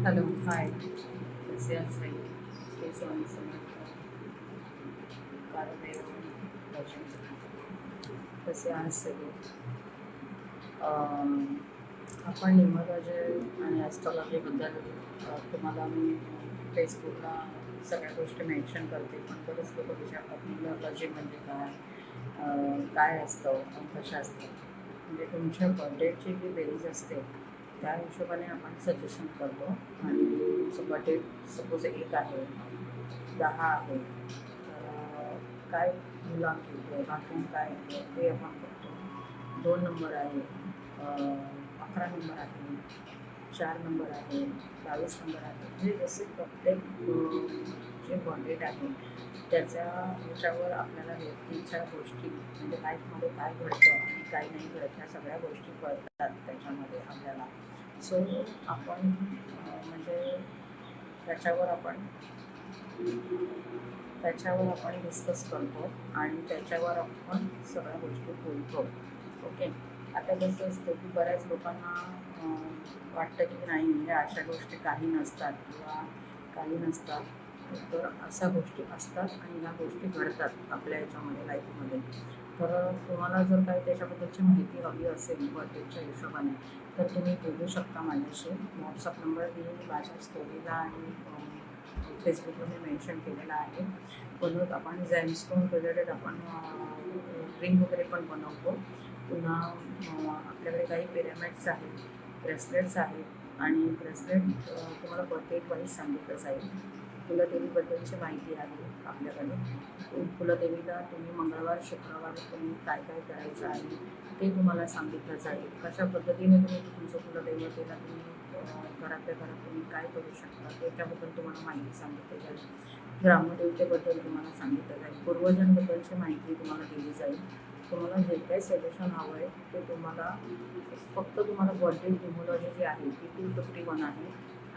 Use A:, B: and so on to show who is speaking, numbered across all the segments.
A: Hello, हाय. कसे आहात ताई? श्री स्वामी समर्थ. कारदेव भजन. कसे आहात सगळे? अं, आपण न्यूमरॉलॉजी आणि ॲस्ट्रॉलॉजीबद्दल तुम्हाला मी फेसबुकला सगळ्या गोष्टी मेन्शन करते, पण बरेच लोक विचारतात न्यूमरॉलॉजी म्हणजे काय? काय असतं, अंकशास्त्र? म्हणजे तुमच्या बर्थडेटची जी बेरीज असते त्या हिशोबाने आपण सजेशन करतो. आणि तुमचं बर्थडे सपोज 1 आहे, 10 आहे, तर काय मुलांक येतो, भाग्यांक काय येतो ते आपण बघतो. 2 नंबर आहे, 11 नंबर आहे, 4 नंबर आहे, 22 नंबर आहे. म्हणजे जसे प्रत्येक जे बर्थडेट आहे त्याच्या ह्याच्यावर आपल्याला व्यक्तीच्या गोष्टी म्हणजे लाईफमध्ये काय घडतं आणि काय नाही घडत ह्या सगळ्या गोष्टी कळतात त्याच्यामध्ये आपल्याला. सो आपण म्हणजे त्याच्यावर आपण त्याच्यावर आपण डिस्कस करतो आणि त्याच्यावर आपण सगळ्या गोष्टी बोलतो. ओके. आता कसं असतं की बऱ्याच लोकांना वाटतं की नाही ह्या अशा गोष्टी काही नसतात किंवा काही नसतात. तर अशा गोष्टी असतात आणि ह्या गोष्टी घडतात आपल्या ह्याच्यामध्ये लाईफमध्ये. तर तुम्हाला जर काही त्याच्याबद्दलची माहिती हवी असेल बर्थडेच्या हिशोबाने तर तुम्ही बोलू शकता माझ्याशी. व्हॉट्सअप नंबर मी माझ्या स्टोरीला आणि फेसबुकवर मी मेन्शन केलेला आहे. परत आपण जेमस्टोन रिलेटेड आपण रिंग वगैरे पण बनवतो. पुन्हा आपल्याकडे काही पिरॅमिड्स आहेत, ब्रेसलेट्स आहेत आणि ब्रेसलेट तुम्हाला बर्थडेट वाईज सांगितलं जाईल. कुलदेवीबद्दलची माहिती आहे आपल्याकडे. कुलदेवीला तुम्ही मंगळवार, शुक्रवार तुम्ही काय काय करायचं आहे ते तुम्हाला सांगितलं जाईल. कशा पद्धतीने तुम्ही तुमचं कुलदैवतेला तुम्ही घरातल्या घरात तुम्ही काय करू शकता त्याच्याबद्दल तुम्हाला माहिती सांगितली जाईल. ग्रामदेवतेबद्दल तुम्हाला सांगितलं जाईल. पूर्वजांबद्दलची माहिती तुम्हाला दिली जाईल. तुम्हाला जे काही सजेशन हवं आहे ते तुम्हाला फक्त तुम्हाला बर्थडे न्यूमरॉलॉजी जी आहे ती 251 आहे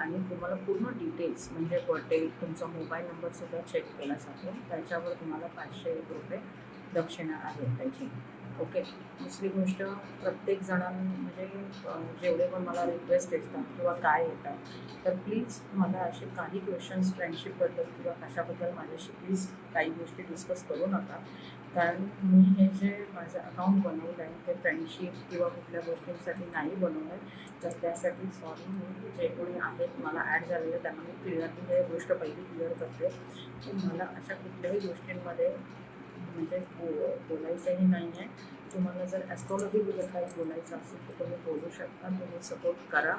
A: आणि तुम्हाला पूर्ण डिटेल्स म्हणजे बर्थडे तुमचा मोबाईल नंबरसुद्धा चेक केला जातो. त्याच्यावर तुम्हाला 501 रुपये दक्षिणा आहे त्याची. ओके. दुसरी गोष्ट प्रत्येक म्हणजे जेवढे पण मला रिक्वेस्ट येतात किंवा काय येतात तर प्लीज मला असे काही क्वेश्चन्स फ्रेंडशिपबद्दल किंवा कशाबद्दल माझ्याशी प्लीज काही गोष्टी डिस्कस करू नका. कारण मी हे जे माझं अकाउंट बनवलं आहे ते फ्रेंडशिप किंवा कुठल्या गोष्टींसाठी नाही बनवलं आहे. तर त्यासाठी सॉरी. मी जे कोणी आहेत मला ॲड झालेले त्यांना मी क्लिअरली हे गोष्ट पहिली क्लिअर करते की मला अशा कुठल्याही गोष्टींमध्ये म्हणजे बोलायचंही नाही आहे. तुम्हाला जर ॲस्ट्रॉलॉजीबद्दल काही बोलायचं असेल तर तुम्ही बोलू शकता. तुम्ही सपोर्ट करा.